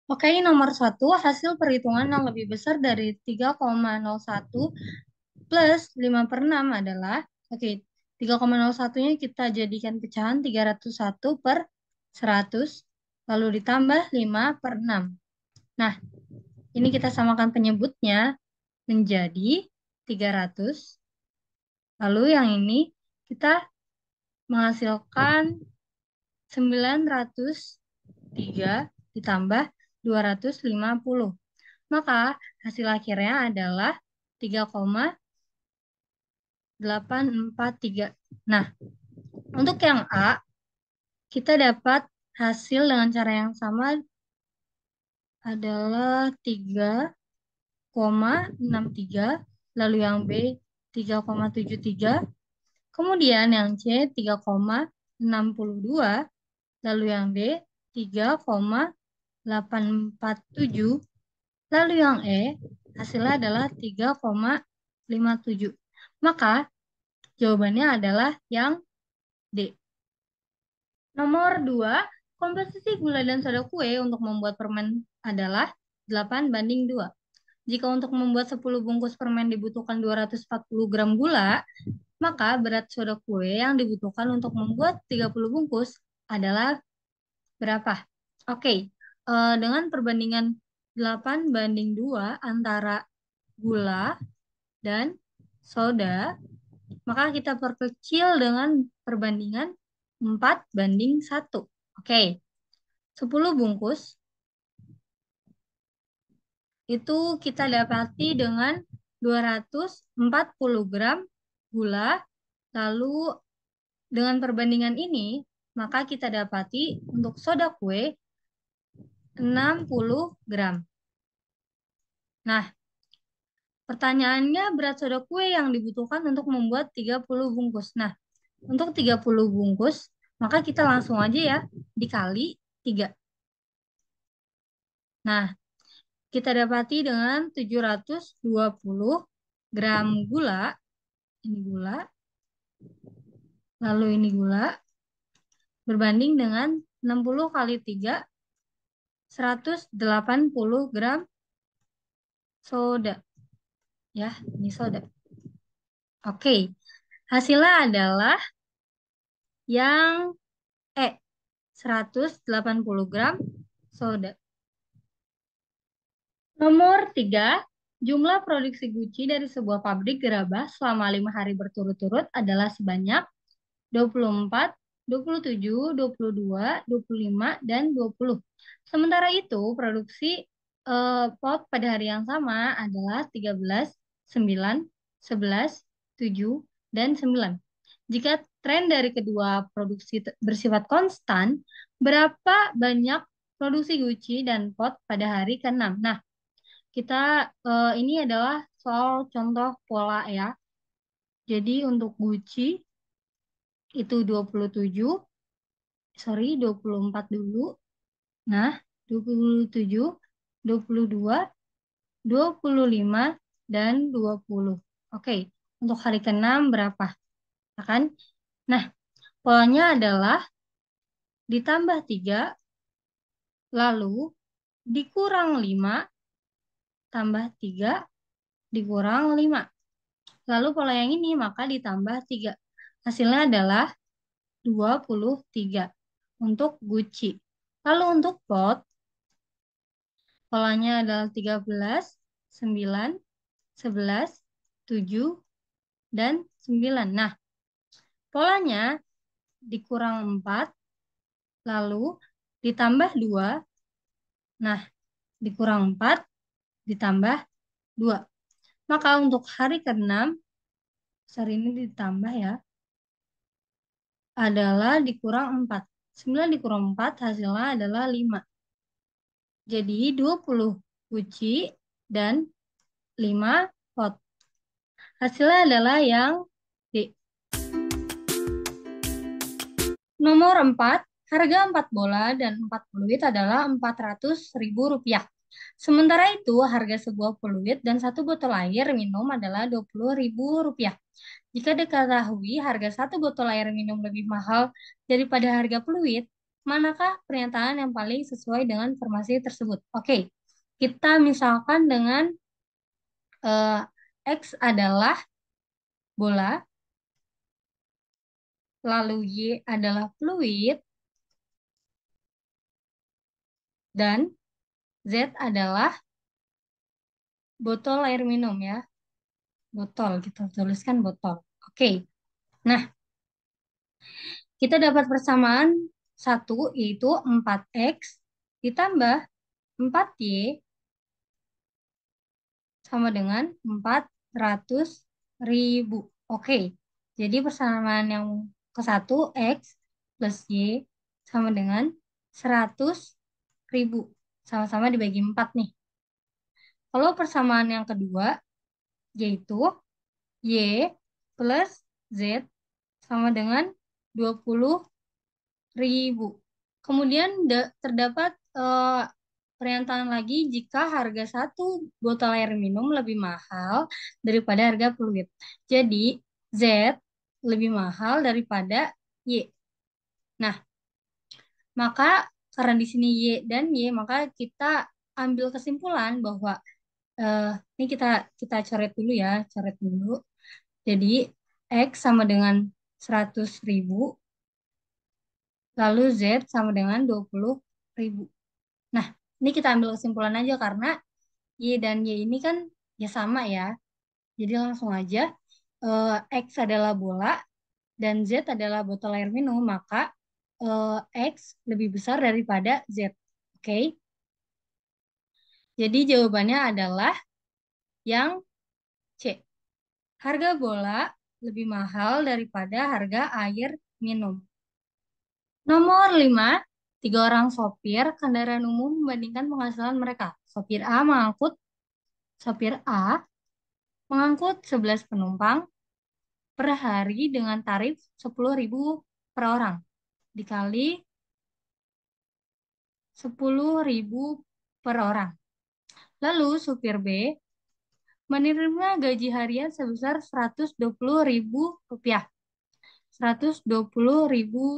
Oke, nomor satu, hasil perhitungan yang lebih besar dari 3,01 plus 5 per 6 adalah, oke, 3,01-nya kita jadikan pecahan 301 per 100, lalu ditambah 5 per 6. Nah, ini kita samakan penyebutnya menjadi 300. Lalu yang ini kita menghasilkan 903 ditambah 250. Maka hasil akhirnya adalah 3,843. Nah, untuk yang A, kita dapat hasil dengan cara yang sama adalah 3,63, lalu yang B 3,73, kemudian yang C 3,62, lalu yang D 3,847, lalu yang E hasilnya adalah 3,57. Maka jawabannya adalah yang D. Nomor 2, komposisi gula dan soda kue untuk membuat permen adalah 8:2. Jika untuk membuat 10 bungkus permen dibutuhkan 240 gram gula, maka berat soda kue yang dibutuhkan untuk membuat 30 bungkus adalah berapa? Oke, dengan perbandingan 8:2 antara gula dan soda, maka kita perkecil dengan perbandingan 4:1. Oke, 10 bungkus itu kita dapati dengan 240 gram gula. Lalu dengan perbandingan ini, maka kita dapati untuk soda kue 60 gram. Nah, pertanyaannya berat soda kue yang dibutuhkan untuk membuat 30 bungkus. Nah, untuk 30 bungkus, maka kita langsung aja ya dikali 3. Nah, kita dapati dengan 720 gram gula, ini gula, lalu ini gula, berbanding dengan 60 kali 3, 180 gram soda. Ya, ini soda. Oke, hasilnya adalah yang E, 180 gram soda. Nomor 3, jumlah produksi Gucci dari sebuah pabrik gerabah selama 5 hari berturut-turut adalah sebanyak 24, 27, 22, 25, dan 20. Sementara itu, produksi pot pada hari yang sama adalah 13, 9, 11, 7, dan 9. Jika tren dari kedua produksi bersifat konstan, berapa banyak produksi Gucci dan pot pada hari ke-6? Nah, ini adalah soal contoh pola ya. Jadi untuk Gucci itu 27, 24 dulu. Nah, 27, 22, 25, dan 20. Oke, untuk hari ke-6 berapa? Ya kan? Nah, polanya adalah ditambah 3, lalu dikurang 5, tambah 3, dikurang 5. Lalu pola yang ini maka ditambah 3. Hasilnya adalah 23 untuk Gucci. Lalu untuk pot, polanya adalah 13, 9, 11, 7, dan 9. Nah, polanya dikurang 4, lalu ditambah 2. Nah, dikurang 4, ditambah 2. Maka untuk hari ke-6, hari ini ditambah ya, adalah dikurang 4. 9 dikurang 4 hasilnya adalah 5. Jadi 20 guci dan 5 pot. Hasilnya adalah yang D. Nomor 4, harga 4 bola dan 4 peluit adalah Rp400.000. Sementara itu, harga sebuah peluit dan satu botol air minum adalah Rp20.000. Jika diketahui harga satu botol air minum lebih mahal daripada harga peluit, manakah pernyataan yang paling sesuai dengan informasi tersebut? Oke, kita misalkan dengan eh, X adalah bola, lalu Y adalah fluid, dan Z adalah botol air minum ya. Botol, kita tuliskan botol. Oke, nah kita dapat persamaan satu yaitu 4X ditambah 4Y sama dengan 400.000. Oke, jadi persamaan yang ke satu X plus Y sama dengan 100.000. Sama-sama dibagi 4 nih. Kalau persamaan yang kedua, yaitu Y plus Z sama dengan 20.000. Kemudian terdapat pernyataan lagi jika harga satu botol air minum lebih mahal daripada harga fluid. Jadi Z lebih mahal daripada Y. Nah, maka karena di sini Y dan Y, maka kita ambil kesimpulan bahwa eh, ini kita kita coret dulu ya, coret dulu. Jadi X sama dengan 100.000, lalu Z sama dengan 20.000. Nah, ini kita ambil kesimpulan aja karena Y dan Y ini kan ya sama ya. Jadi langsung aja eh, X adalah bola dan Z adalah botol air minum, maka X lebih besar daripada Z. Oke, jadi jawabannya adalah yang C. Harga bola lebih mahal daripada harga air minum. Nomor 5, 3 orang sopir kendaraan umum membandingkan penghasilan mereka. Sopir A mengangkut 11 penumpang per hari dengan tarif 10.000 per orang dikali 10.000 per orang. Lalu supir B menerima gaji harian sebesar 120.000 rupiah. 120.000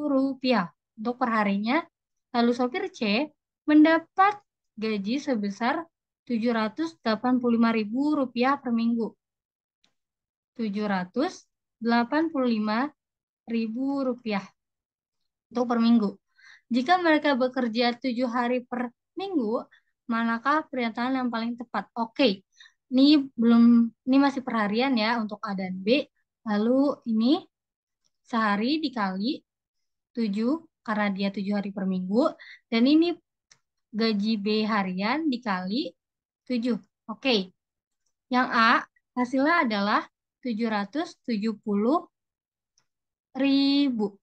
rupiah untuk perharinya. Lalu sopir C mendapat gaji sebesar 785.000 rupiah per minggu. 785.000 rupiah untuk per minggu. Jika mereka bekerja 7 hari per minggu, manakah pernyataan yang paling tepat? Oke, ini belum, ini masih perharian ya untuk A dan B. Lalu ini sehari dikali 7 karena dia 7 hari per minggu. Dan ini gaji B harian dikali 7. Oke, yang A hasilnya adalah 770.000.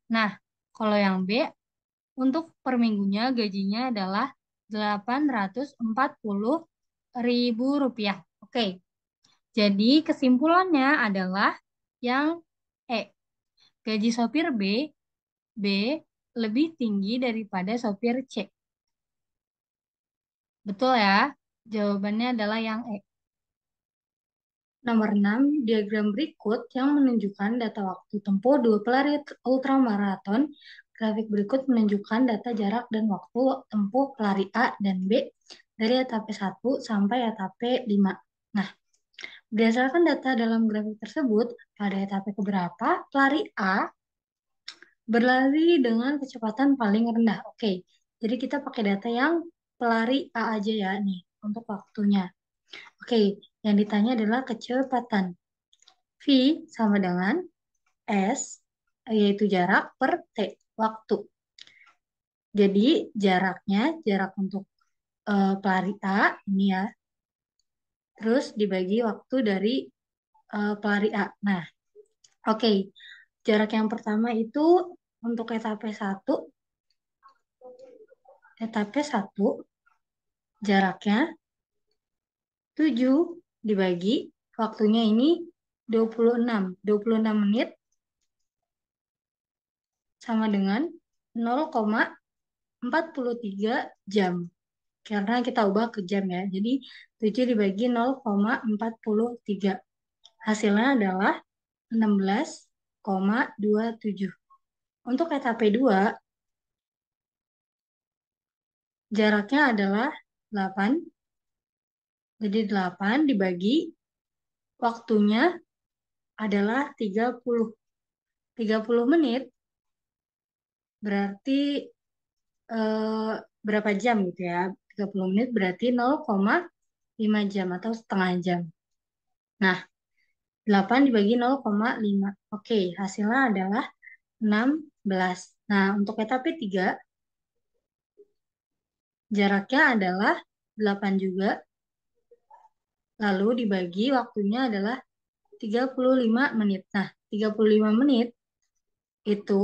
Nah, kalau yang B untuk per minggunya gajinya adalah 840.000 rupiah. Oke, jadi kesimpulannya adalah yang E. Gaji sopir B lebih tinggi daripada sopir C. Betul ya? Jawabannya adalah yang E. Nomor 6, diagram berikut yang menunjukkan data waktu tempuh dua pelari ultramaraton. Grafik berikut menunjukkan data jarak dan waktu tempuh pelari A dan B dari etape 1 sampai etape 5. Nah, berdasarkan data dalam grafik tersebut, pada etape keberapa pelari A berlari dengan kecepatan paling rendah. Oke, jadi kita pakai data yang pelari A aja ya nih untuk waktunya. Oke, yang ditanya adalah kecepatan. V sama dengan S, yaitu jarak per T, waktu. Jadi jarak untuk pelari A ini ya, terus dibagi waktu dari pelari A. Nah, oke, jarak yang pertama itu untuk etape 1 jaraknya 7 dibagi waktunya ini 26 menit sama dengan 0,43 jam. Karena kita ubah ke jam ya. Jadi 7 dibagi 0,43. Hasilnya adalah 16,27. Untuk etape 2, Jaraknya adalah 8. Jadi 8 dibagi waktunya adalah 30. 30 menit berarti eh, berapa jam gitu ya? 30 menit berarti 0,5 jam atau setengah jam. Nah, 8 dibagi 0,5. Oke, hasilnya adalah 16. Nah, untuk etape 3, jaraknya adalah 8 juga. Lalu dibagi waktunya adalah 35 menit. Nah, 35 menit itu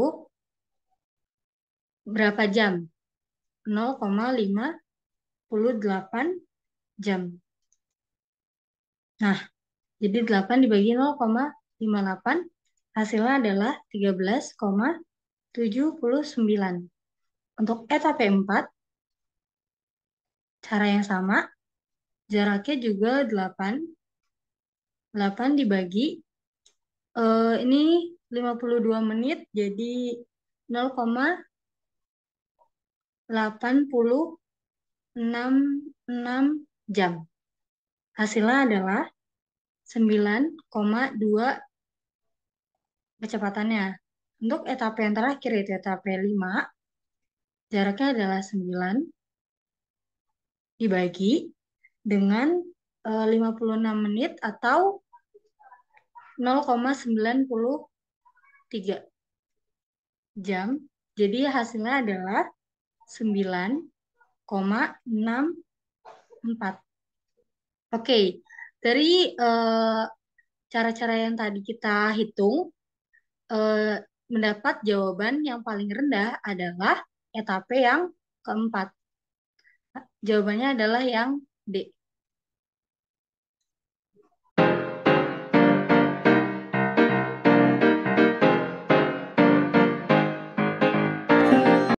berapa jam? 0,58 jam. Nah, jadi 8 dibagi 0,58 hasilnya adalah 13,79. Untuk etape 4, cara yang sama, jaraknya juga 8. 8 dibagi, ini 52 menit, jadi 0,866 jam. Hasilnya adalah 9,2 kecepatannya. Untuk etape yang terakhir, yaitu etape 5, jaraknya adalah 9 dibagi dengan 56 menit atau 0,93 jam. Jadi hasilnya adalah 9,64. Oke, dari cara-cara yang tadi kita hitung, eh, mendapat jawaban yang paling rendah adalah etape yang keempat. Jawabannya adalah yang D.